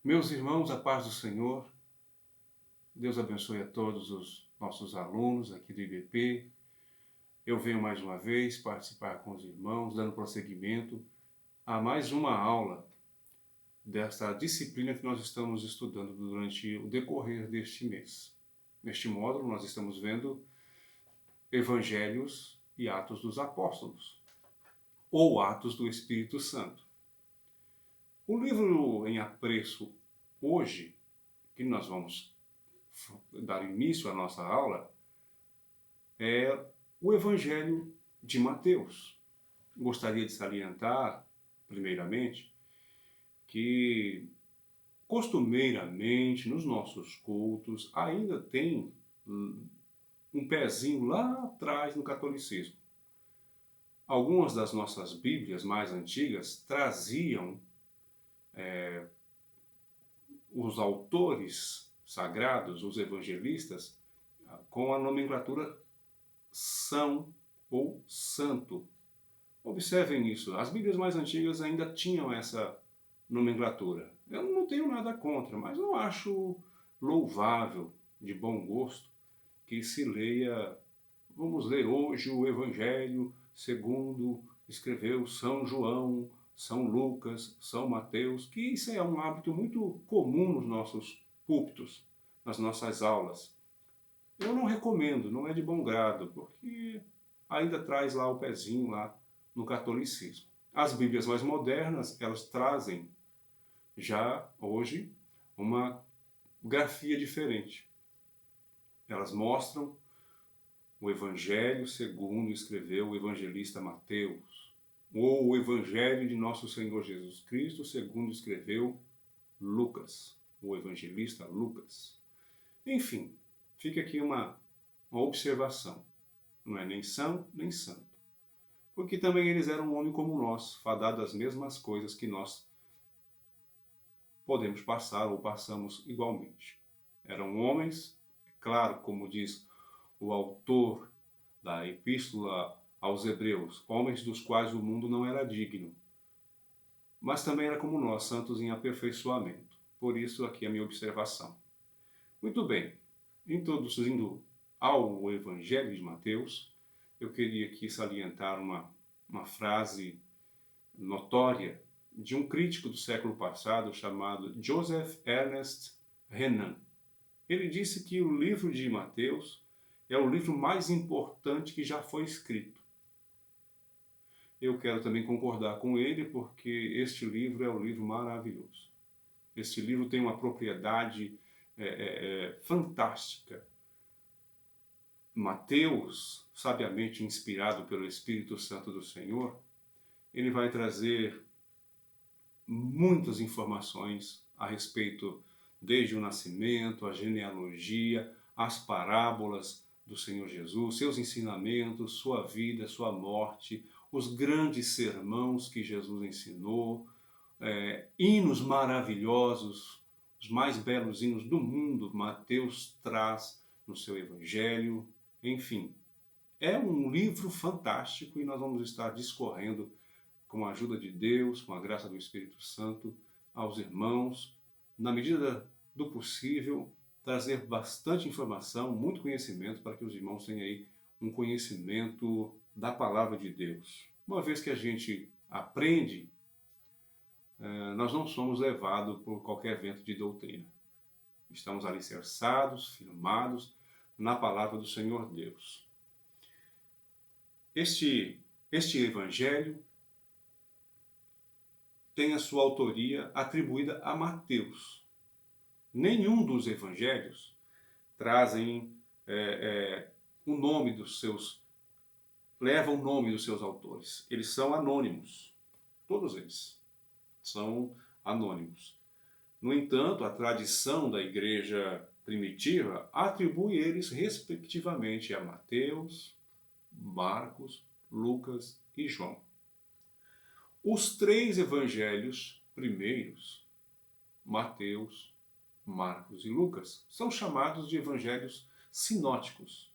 Meus irmãos, a paz do Senhor, Deus abençoe a todos os nossos alunos aqui do IBP. Eu venho mais uma vez participar com os irmãos, dando prosseguimento a mais uma aula desta disciplina que nós estamos estudando durante o decorrer deste mês. Neste módulo, nós estamos vendo Evangelhos e Atos dos Apóstolos, ou Atos do Espírito Santo. O livro em apreço hoje, que nós vamos dar início à nossa aula, é o Evangelho de Mateus. Gostaria de salientar, primeiramente, que costumeiramente nos nossos cultos ainda tem um pezinho lá atrás no catolicismo. Algumas das nossas Bíblias mais antigas traziam os autores sagrados, os evangelistas, com a nomenclatura São ou Santo. Observem isso, as Bíblias mais antigas ainda tinham essa nomenclatura. Eu não tenho nada contra, mas não acho louvável, de bom gosto, que se leia, vamos ler hoje o Evangelho segundo escreveu São João, São Lucas, São Mateus, que isso é um hábito muito comum nos nossos púlpitos, nas nossas aulas. Eu não recomendo, não é de bom grado, porque ainda traz lá o pezinho lá no catolicismo. As Bíblias mais modernas, elas trazem já hoje uma grafia diferente. Elas mostram o Evangelho segundo escreveu o evangelista Mateus, ou o Evangelho de nosso Senhor Jesus Cristo segundo escreveu Lucas, o evangelista Lucas. Enfim, fica aqui uma observação. Não é nem são, nem santo. Porque também eles eram um homem como nós, fadados às mesmas coisas que nós podemos passar ou passamos igualmente. Eram homens, é claro, como diz o autor da Epístola aos Hebreus, homens dos quais o mundo não era digno, mas também era como nós, santos em aperfeiçoamento. Por isso aqui a minha observação. Muito bem, introduzindo ao Evangelho de Mateus, eu queria aqui salientar uma frase notória de um crítico do século passado chamado Joseph Ernest Renan. Ele disse que o livro de Mateus é o livro mais importante que já foi escrito. Eu quero também concordar com ele, porque este livro é um livro maravilhoso. Este livro tem uma propriedade fantástica. Mateus, sabiamente inspirado pelo Espírito Santo do Senhor, ele vai trazer muitas informações a respeito desde o nascimento, a genealogia, as parábolas do Senhor Jesus, seus ensinamentos, sua vida, sua morte, os grandes sermãos que Jesus ensinou, hinos maravilhosos, os mais belos hinos do mundo, Mateus traz no seu Evangelho, enfim. É um livro fantástico e nós vamos estar discorrendo com a ajuda de Deus, com a graça do Espírito Santo, aos irmãos, na medida do possível, trazer bastante informação, muito conhecimento, para que os irmãos tenham aí um conhecimento da palavra de Deus. Uma vez que a gente aprende, nós não somos levados por qualquer vento de doutrina. Estamos alicerçados, firmados na palavra do Senhor Deus. Este evangelho tem a sua autoria atribuída a Mateus. Nenhum dos evangelhos trazem o nome dos seus, leva o nome dos seus autores. Eles são anônimos. Todos eles são anônimos. No entanto, a tradição da igreja primitiva atribui eles respectivamente a Mateus, Marcos, Lucas e João. Os três evangelhos primeiros, Mateus, Marcos e Lucas, são chamados de evangelhos sinóticos.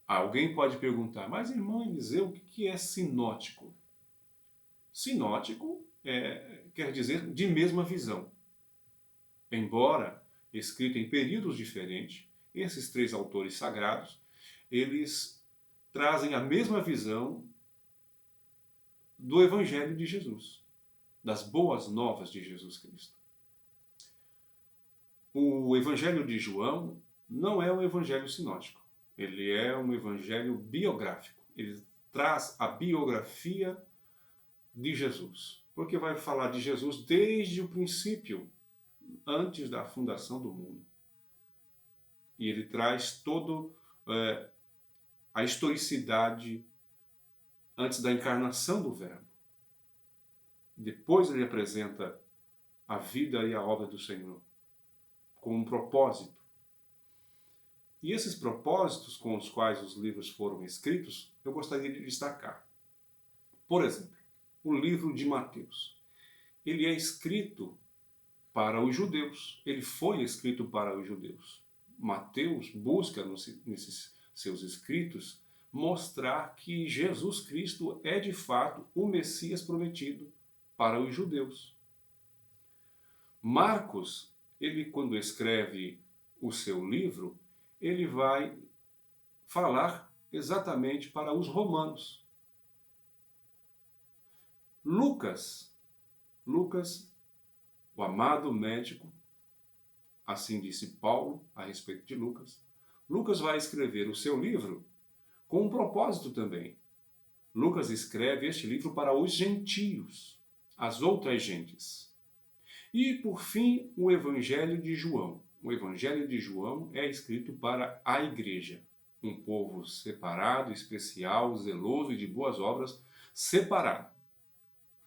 Alguém pode perguntar, mas irmão Eliseu, o que é sinótico? Sinótico quer dizer de mesma visão. Embora escrito em períodos diferentes, esses três autores sagrados, eles trazem a mesma visão do Evangelho de Jesus, das boas novas de Jesus Cristo. O Evangelho de João não é um evangelho sinótico, ele é um evangelho biográfico. Ele traz a biografia de Jesus, porque vai falar de Jesus desde o princípio, antes da fundação do mundo. E ele traz todo a historicidade antes da encarnação do Verbo. Depois ele apresenta a vida e a obra do Senhor com um propósito. E esses propósitos com os quais os livros foram escritos, eu gostaria de destacar. Por exemplo, o livro de Mateus. Ele é escrito para os judeus. Ele foi escrito para os judeus. Mateus busca nesses seus escritos mostrar que Jesus Cristo é de fato o Messias prometido para os judeus. Marcos, ele quando escreve o seu livro, ele vai falar exatamente para os romanos. Lucas, o amado médico, assim disse Paulo a respeito de Lucas. Lucas vai escrever o seu livro com um propósito também. Lucas escreve este livro para os gentios, as outras gentes. E, por fim, o Evangelho de João. O Evangelho de João é escrito para a igreja, um povo separado, especial, zeloso e de boas obras, separado.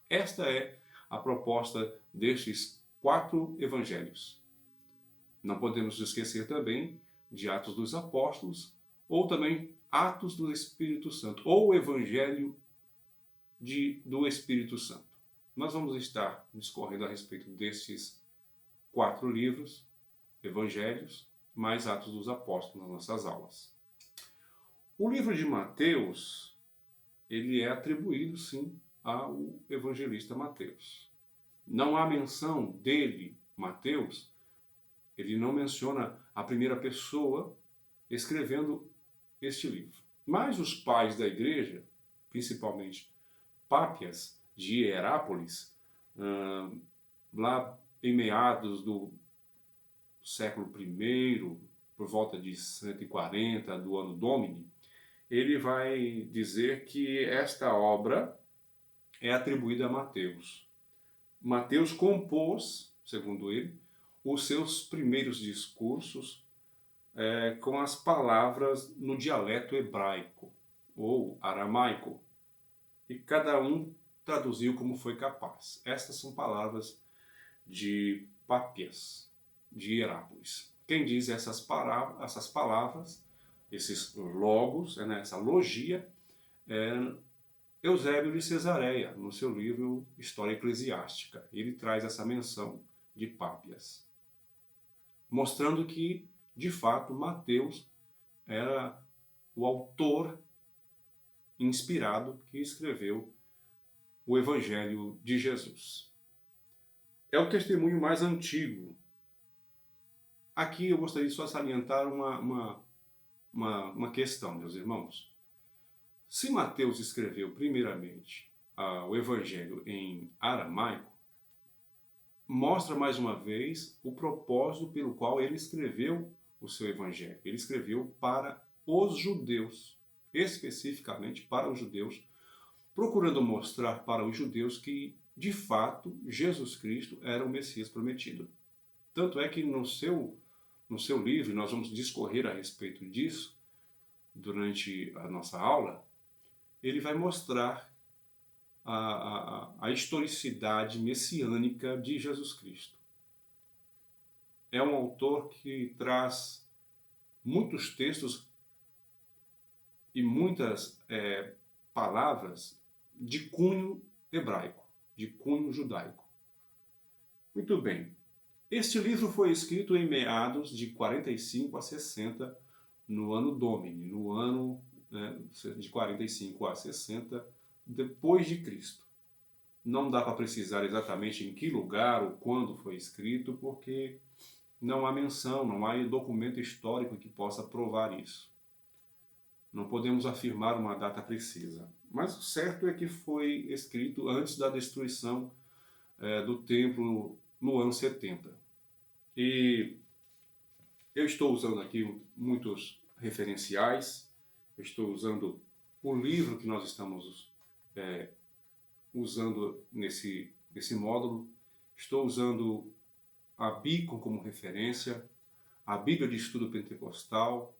Esta é a proposta destes 4 evangelhos. Não podemos esquecer também de Atos dos Apóstolos, ou também Atos do Espírito Santo, ou o Evangelho do Espírito Santo. Nós vamos estar discorrendo a respeito destes 4 livros, evangelhos, mais Atos dos Apóstolos nas nossas aulas. O livro de Mateus, ele é atribuído, sim, ao evangelista Mateus. Não há menção dele, Mateus, ele não menciona a primeira pessoa escrevendo este livro. Mas os pais da igreja, principalmente Pápias de Hierápolis, lá em meados do século I, por volta de 140 do ano Domini, ele vai dizer que esta obra é atribuída a Mateus. Mateus compôs, segundo ele, os seus primeiros discursos com as palavras no dialeto hebraico ou aramaico, e cada um traduziu como foi capaz. Estas são palavras de Pápias de Hierápolis. Quem diz essas palavras, esses logos, essa logia, Eusébio de Cesareia, no seu livro História Eclesiástica. Ele traz essa menção de Pápias, mostrando que, de fato, Mateus era o autor inspirado que escreveu o Evangelho de Jesus. É o testemunho mais antigo. Aqui eu gostaria só de salientar uma questão, meus irmãos. Se Mateus escreveu primeiramente o Evangelho em aramaico, mostra mais uma vez o propósito pelo qual ele escreveu o seu Evangelho. Ele escreveu para os judeus, especificamente para os judeus, procurando mostrar para os judeus que, de fato, Jesus Cristo era o Messias prometido. Tanto é que no seu livro, nós vamos discorrer a respeito disso durante a nossa aula, ele vai mostrar a historicidade messiânica de Jesus Cristo. É um autor que traz muitos textos e muitas palavras de cunho hebraico, de cunho judaico. Muito bem. Este livro foi escrito em meados de 45 a 60 no ano Domini, no ano de 45 a 60 depois de Cristo. Não dá para precisar exatamente em que lugar ou quando foi escrito, porque não há menção, não há documento histórico que possa provar isso. Não podemos afirmar uma data precisa. Mas o certo é que foi escrito antes da destruição do templo no ano 70. E eu estou usando aqui muitos referenciais, eu estou usando o livro que nós estamos usando nesse módulo, estou usando a Beacon como referência, a Bíblia de Estudo Pentecostal,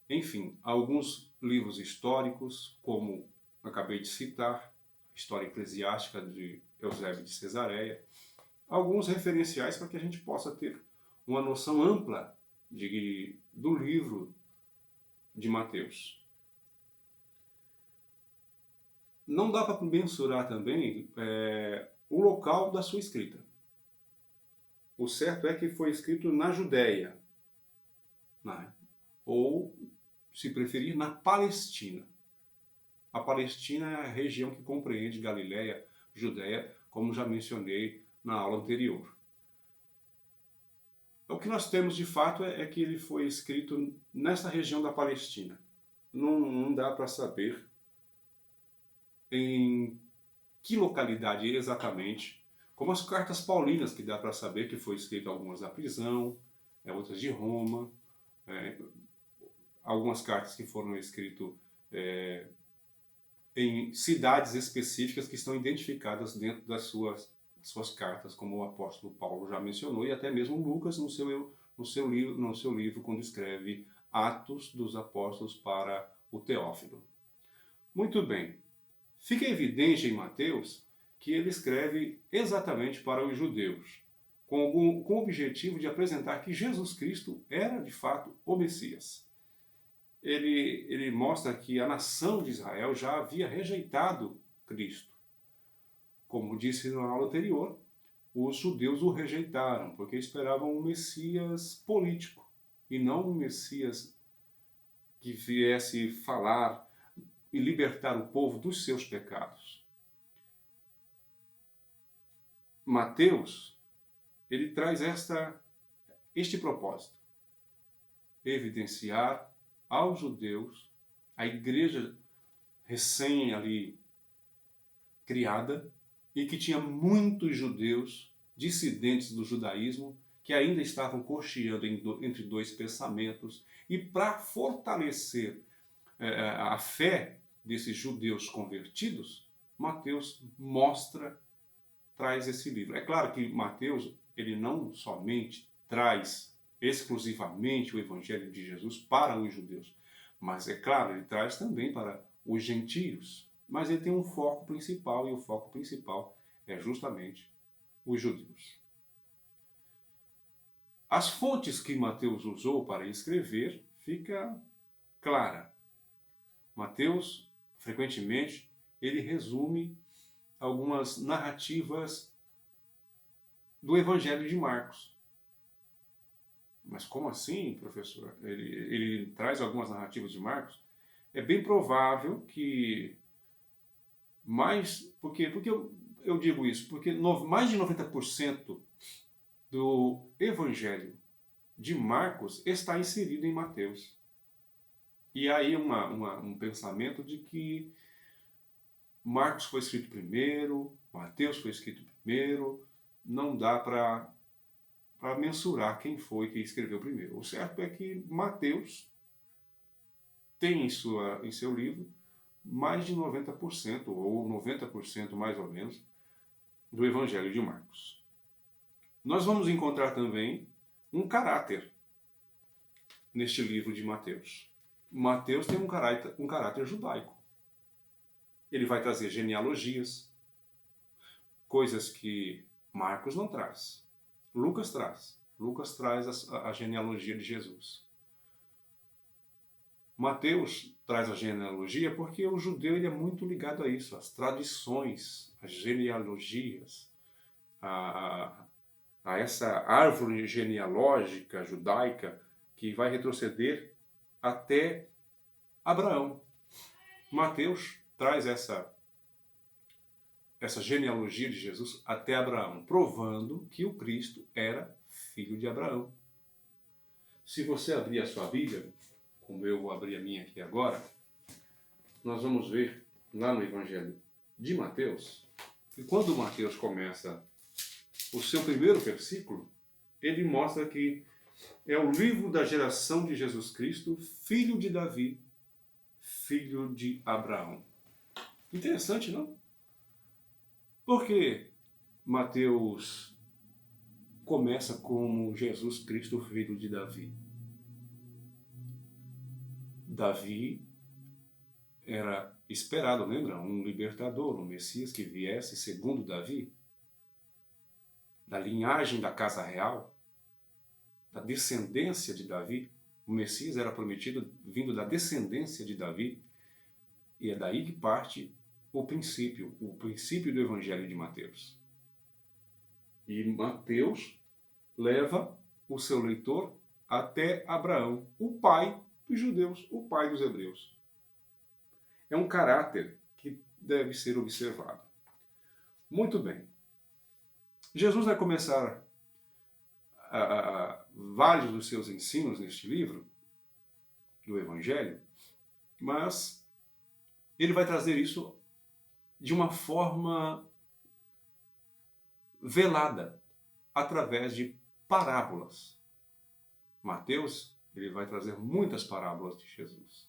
enfim, alguns livros históricos, como acabei de citar, a História Eclesiástica de Eusébio de Cesareia, alguns referenciais para que a gente possa ter uma noção ampla do livro de Mateus. Não dá para mensurar também o local da sua escrita. O certo é que foi escrito na Judéia, ou, se preferir, na Palestina. A Palestina é a região que compreende Galiléia, Judéia, como já mencionei na aula anterior. O que nós temos de fato é que ele foi escrito nessa região da Palestina. Não dá para saber em que localidade exatamente, como as cartas paulinas, que dá para saber que foi escrito algumas da prisão, outras de Roma, algumas cartas que foram escritas em cidades específicas que estão identificadas dentro das suas cartas, como o apóstolo Paulo já mencionou, e até mesmo Lucas no seu livro, quando escreve Atos dos Apóstolos para o Teófilo. Muito bem. Fica evidente em Mateus que ele escreve exatamente para os judeus, com o objetivo de apresentar que Jesus Cristo era de fato o Messias. Ele mostra que a nação de Israel já havia rejeitado Cristo. Como disse na aula anterior, os judeus o rejeitaram, porque esperavam um Messias político, e não um Messias que viesse falar e libertar o povo dos seus pecados. Mateus, ele traz este propósito: evidenciar aos judeus, a igreja recém ali criada, e que tinha muitos judeus dissidentes do judaísmo que ainda estavam cocheando entre dois pensamentos, e para fortalecer a fé desses judeus convertidos, Mateus traz esse livro. É claro que Mateus, ele não somente traz exclusivamente o Evangelho de Jesus para os judeus, mas é claro, ele traz também para os gentios. Mas ele tem um foco principal, e o foco principal é justamente os judeus. As fontes que Mateus usou para escrever fica clara. Mateus, frequentemente, ele resume algumas narrativas do Evangelho de Marcos. Mas como assim, professor? Ele traz algumas narrativas de Marcos? É bem provável que por que eu digo isso? Porque mais de 90% do Evangelho de Marcos está inserido em Mateus. E aí um pensamento de que Marcos foi escrito primeiro, Mateus foi escrito primeiro, não dá para mensurar quem foi que escreveu primeiro. O certo é que Mateus tem em seu livro mais de 90%, ou 90% mais ou menos, do Evangelho de Marcos. Nós vamos encontrar também um caráter neste livro de Mateus. Mateus tem um caráter judaico. Ele vai trazer genealogias, coisas que Marcos não traz. Lucas traz. Lucas traz a genealogia de Jesus. Mateus traz a genealogia porque o judeu ele é muito ligado a isso, às tradições, às genealogias, a essa árvore genealógica judaica que vai retroceder até Abraão. Mateus traz essa genealogia de Jesus até Abraão, provando que o Cristo era filho de Abraão. Se você abrir a sua Bíblia, como eu vou abrir a minha aqui agora, nós vamos ver lá no Evangelho de Mateus, que quando Mateus começa o seu primeiro versículo, ele mostra que é o livro da geração de Jesus Cristo, filho de Davi, filho de Abraão. Interessante, não? Porque Mateus começa como Jesus Cristo, filho de Davi. Davi era esperado, lembra? Um libertador, um Messias que viesse segundo Davi, da linhagem da casa real, da descendência de Davi. O Messias era prometido vindo da descendência de Davi, e é daí que parte o princípio do Evangelho de Mateus. E Mateus leva o seu leitor até Abraão, o pai dos judeus, o pai dos hebreus. É um caráter que deve ser observado. Muito bem. Jesus vai começar vários dos seus ensinos neste livro, do Evangelho, mas ele vai trazer isso de uma forma velada, através de parábolas. Mateus, ele vai trazer muitas parábolas de Jesus.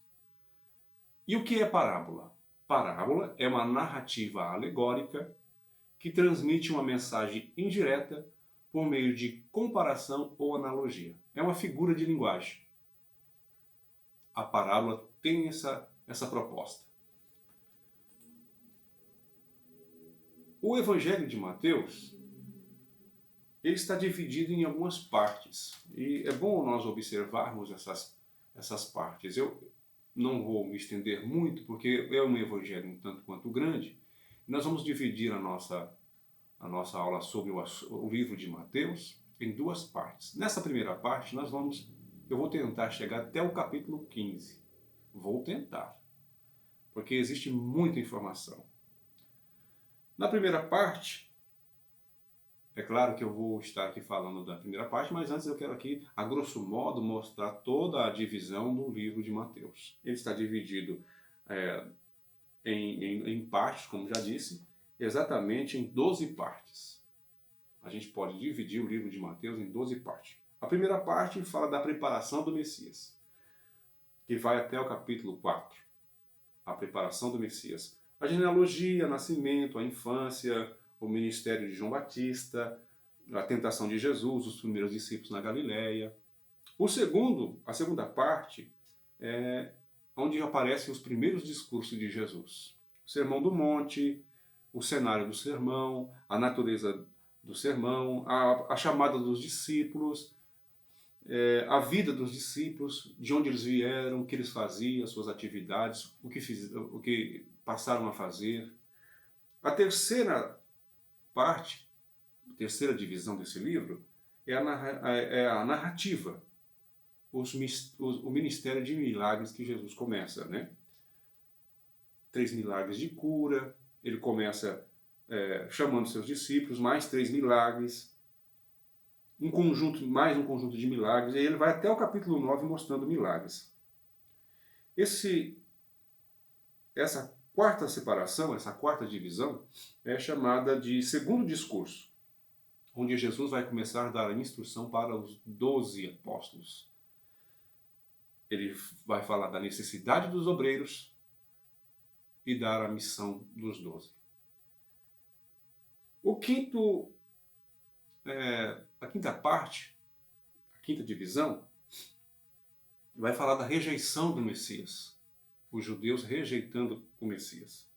E o que é parábola? Parábola é uma narrativa alegórica que transmite uma mensagem indireta por meio de comparação ou analogia. É uma figura de linguagem. A parábola tem essa proposta. O Evangelho de Mateus, ele está dividido em algumas partes. E é bom nós observarmos essas partes. Eu não vou me estender muito, porque é um evangelho um tanto quanto grande. Nós vamos dividir a nossa aula sobre o livro de Mateus em duas partes. Nessa primeira parte, eu vou tentar chegar até o capítulo 15. Vou tentar, porque existe muita informação. Na primeira parte, é claro que eu vou estar aqui falando da primeira parte, mas antes eu quero aqui, a grosso modo, mostrar toda a divisão do livro de Mateus. Ele está dividido em partes, como já disse, exatamente em 12 partes. A gente pode dividir o livro de Mateus em 12 partes. A primeira parte fala da preparação do Messias, que vai até o capítulo 4. A preparação do Messias. A genealogia, nascimento, a infância, o ministério de João Batista, a tentação de Jesus, os primeiros discípulos na Galileia. A segunda parte é onde aparecem os primeiros discursos de Jesus. O Sermão do Monte, o cenário do sermão, a natureza do sermão, a chamada dos discípulos, a vida dos discípulos, de onde eles vieram, o que eles faziam, as suas atividades, o que passaram a fazer. A terceira parte, a terceira divisão desse livro, é a narrativa, o ministério de milagres que Jesus começa, né? 3 milagres de cura, ele começa chamando seus discípulos, mais 3 milagres, mais um conjunto de milagres, e ele vai até o capítulo 9 mostrando milagres. Essa quarta separação, essa quarta divisão, é chamada de segundo discurso, onde Jesus vai começar a dar a instrução para os 12 apóstolos. Ele vai falar da necessidade dos obreiros e dar a missão dos 12. A quinta parte, a quinta divisão, vai falar da rejeição do Messias. Os judeus rejeitando o Messias.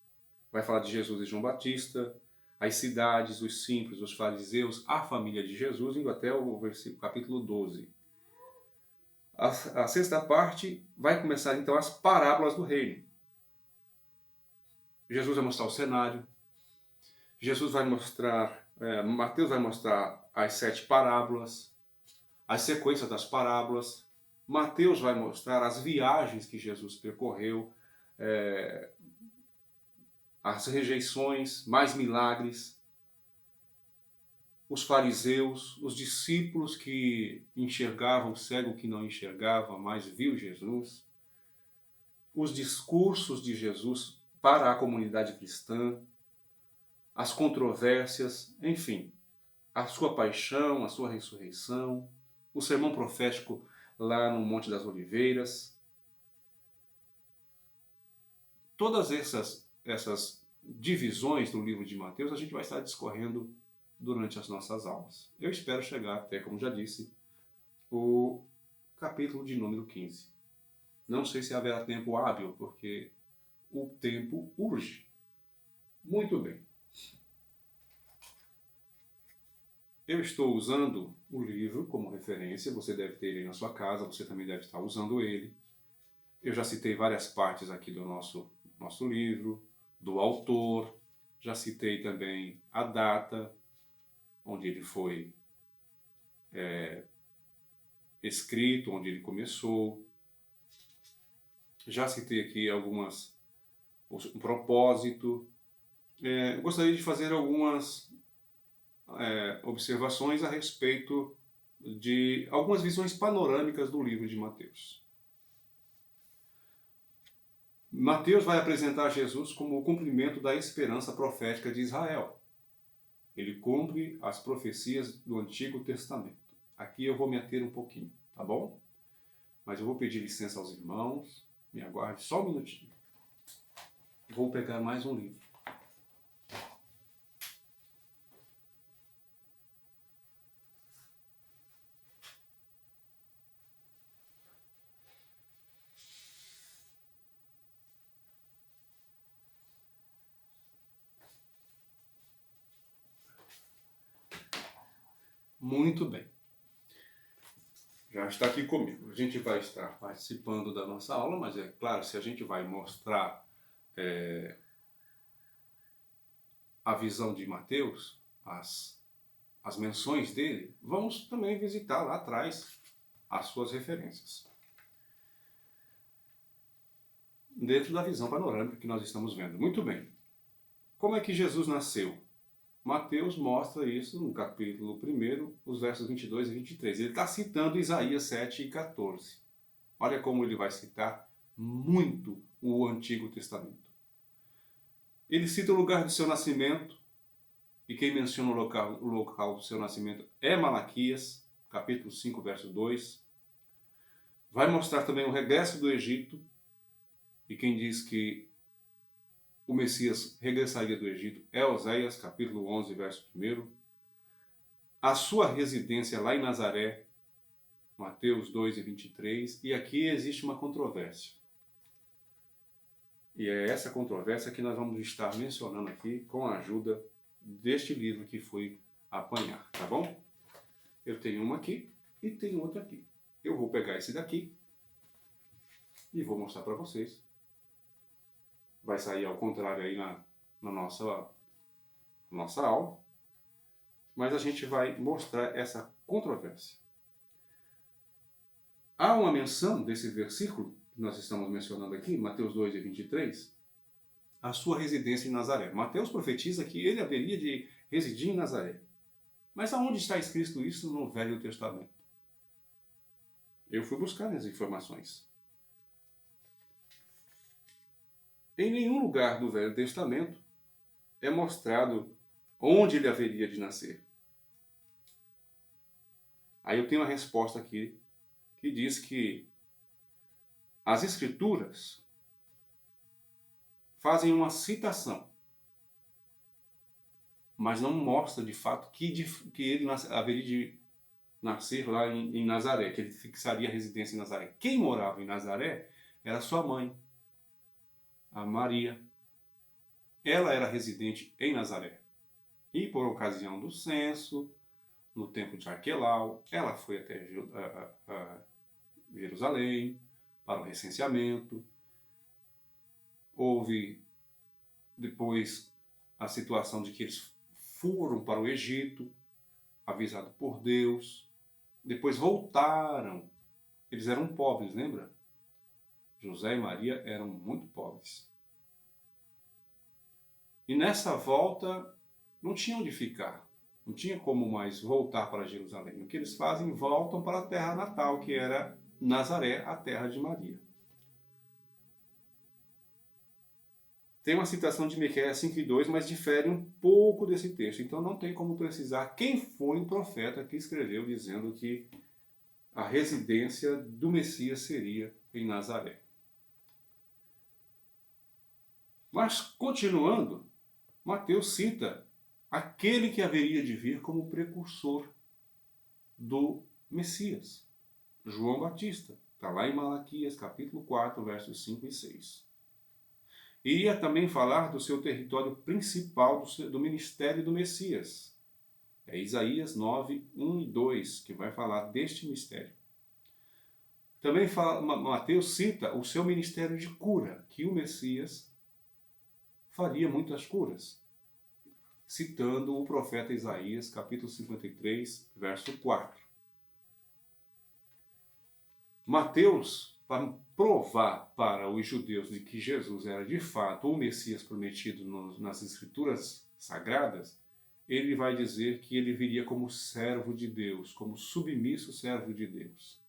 Vai falar de Jesus e João Batista, as cidades, os simples, os fariseus, a família de Jesus, indo até o capítulo 12. A sexta parte vai começar então as parábolas do reino. Jesus vai mostrar o cenário. Mateus vai mostrar as 7 parábolas, as sequências das parábolas. Mateus vai mostrar as viagens que Jesus percorreu, as rejeições, mais milagres, os fariseus, os discípulos que enxergavam o cego que não enxergava, mas viu Jesus, os discursos de Jesus para a comunidade cristã, as controvérsias, enfim, a sua paixão, a sua ressurreição, o sermão profético lá no Monte das Oliveiras. Todas essas divisões do livro de Mateus a gente vai estar discorrendo durante as nossas aulas. Eu espero chegar até, como já disse, o capítulo de número 15. Não sei se haverá tempo hábil, porque o tempo urge. Muito bem. Eu estou usando o livro como referência, você deve ter ele na sua casa, você também deve estar usando ele. Eu já citei várias partes aqui do nosso livro, do autor, já citei também a data onde ele foi escrito, onde ele começou. Já citei aqui um propósito. Gostaria de fazer algumas observações a respeito de algumas visões panorâmicas do livro de Mateus. Mateus vai apresentar Jesus como o cumprimento da esperança profética de Israel. Ele cumpre as profecias do Antigo Testamento. Aqui eu vou me ater um pouquinho, tá bom? Mas eu vou pedir licença aos irmãos. Me aguarde só um minutinho. Vou pegar mais um livro. Muito bem. Já está aqui comigo. A gente vai estar participando da nossa aula, mas é claro, se a gente vai mostrar a visão de Mateus, as menções dele, vamos também visitar lá atrás as suas referências. Dentro da visão panorâmica que nós estamos vendo. Muito bem. Como é que Jesus nasceu? Mateus mostra isso no capítulo 1, os versos 22 e 23. Ele está citando Isaías 7 e 14. Olha como ele vai citar muito o Antigo Testamento. Ele cita o lugar do seu nascimento, e quem menciona o local do seu nascimento é Malaquias, capítulo 5, verso 2. Vai mostrar também o regresso do Egito, e quem diz que o Messias regressaria do Egito é Oséias, capítulo 11, verso 1. A sua residência lá em Nazaré, Mateus 2 e 23. E aqui existe uma controvérsia. E é essa controvérsia que nós vamos estar mencionando aqui com a ajuda deste livro que fui apanhar, tá bom? Eu tenho uma aqui e tenho outra aqui. Eu vou pegar esse daqui e vou mostrar para vocês. Vai sair ao contrário aí na nossa aula, mas a gente vai mostrar essa controvérsia. Há uma menção desse versículo que nós estamos mencionando aqui, Mateus 2 e 23, a sua residência em Nazaré. Mateus profetiza que ele haveria de residir em Nazaré. Mas aonde está escrito isso no Velho Testamento? Eu fui buscar as informações. Em nenhum lugar do Velho Testamento é mostrado onde ele haveria de nascer. Aí eu tenho uma resposta aqui que diz que as Escrituras fazem uma citação, mas não mostra de fato que ele haveria de nascer lá em Nazaré, que ele fixaria a residência em Nazaré. Quem morava em Nazaré era sua mãe, a Maria. Ela era residente em Nazaré. E por ocasião do censo, no tempo de Arquelau, ela foi até Jerusalém para o recenseamento. Houve depois a situação de que eles foram para o Egito, avisado por Deus. Depois voltaram. Eles eram pobres, lembra? José e Maria eram muito pobres. E nessa volta não tinha onde ficar. Não tinha como mais voltar para Jerusalém. O que eles fazem? Voltam para a terra natal, que era Nazaré, a terra de Maria. Tem uma citação de Miqueias 5:2, mas difere um pouco desse texto. Então não tem como precisar quem foi o profeta que escreveu dizendo que a residência do Messias seria em Nazaré. Mas, continuando, Mateus cita aquele que haveria de vir como precursor do Messias, João Batista. Está lá em Malaquias, capítulo 4, versos 5 e 6. Iria também falar do seu território principal, do ministério do Messias. É Isaías 9, 1 e 2, que vai falar deste mistério. Também Mateus cita o seu ministério de cura, que o Messias faria muitas curas, citando o profeta Isaías, capítulo 53, verso 4. Mateus, para provar para os judeus de que Jesus era de fato o Messias prometido nas Escrituras Sagradas, ele vai dizer que ele viria como servo de Deus, como submisso servo de Deus.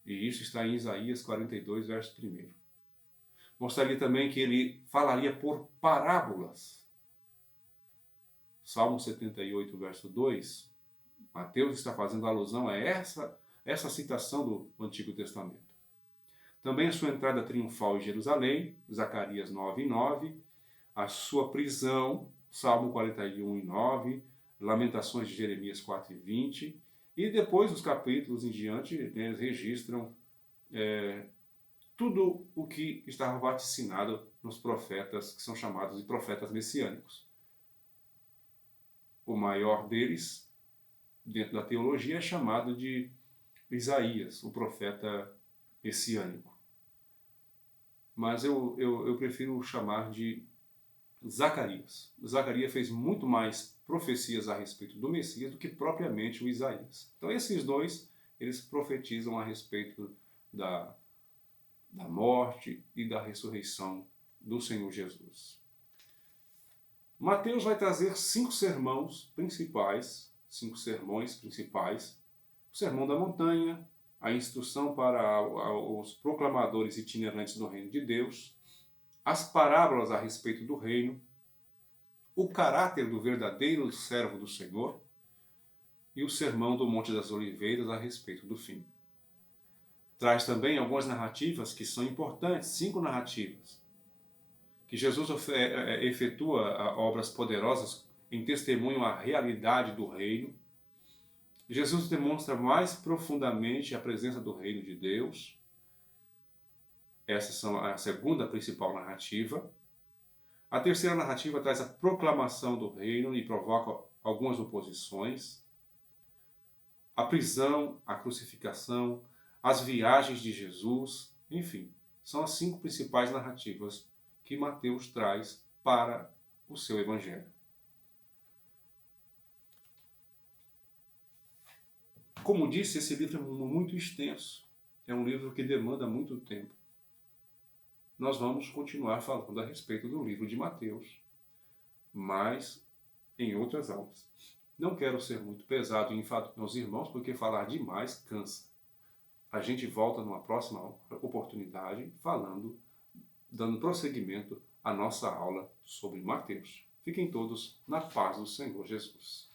E isso está em Isaías 42, verso 1. Mostraria também que ele falaria por parábolas. Salmo 78, verso 2, Mateus está fazendo alusão a essa citação do Antigo Testamento. Também a sua entrada triunfal em Jerusalém, Zacarias 9, 9, a sua prisão, Salmo 41, 9, Lamentações de Jeremias 4 e 20, e depois os capítulos em diante, eles registram tudo o que estava vaticinado nos profetas, que são chamados de profetas messiânicos. O maior deles, dentro da teologia, é chamado de Isaías, o profeta messiânico. Mas eu prefiro chamar de Zacarias. Zacarias fez muito mais profecias a respeito do Messias do que propriamente o Isaías. Então esses dois, eles profetizam a respeito da morte e da ressurreição do Senhor Jesus. Mateus vai trazer 5 sermões principais. O Sermão da Montanha, a instrução para os proclamadores itinerantes do reino de Deus, as parábolas a respeito do reino, o caráter do verdadeiro servo do Senhor e o sermão do Monte das Oliveiras a respeito do fim. Traz também algumas narrativas que são importantes, 5 narrativas, que Jesus efetua obras poderosas em testemunho à realidade do reino. Jesus demonstra mais profundamente a presença do reino de Deus. Essa é a segunda principal narrativa. A terceira narrativa traz a proclamação do reino e provoca algumas oposições. A prisão, a crucificação, as viagens de Jesus, enfim, são as 5 principais narrativas que Mateus traz para o seu evangelho. Como disse, esse livro é muito extenso. É um livro que demanda muito tempo. Nós vamos continuar falando a respeito do livro de Mateus, mas em outras aulas. Não quero ser muito pesado e enfado com os irmãos, porque falar demais cansa. A gente volta numa próxima oportunidade dando prosseguimento à nossa aula sobre Mateus. Fiquem todos na paz do Senhor Jesus.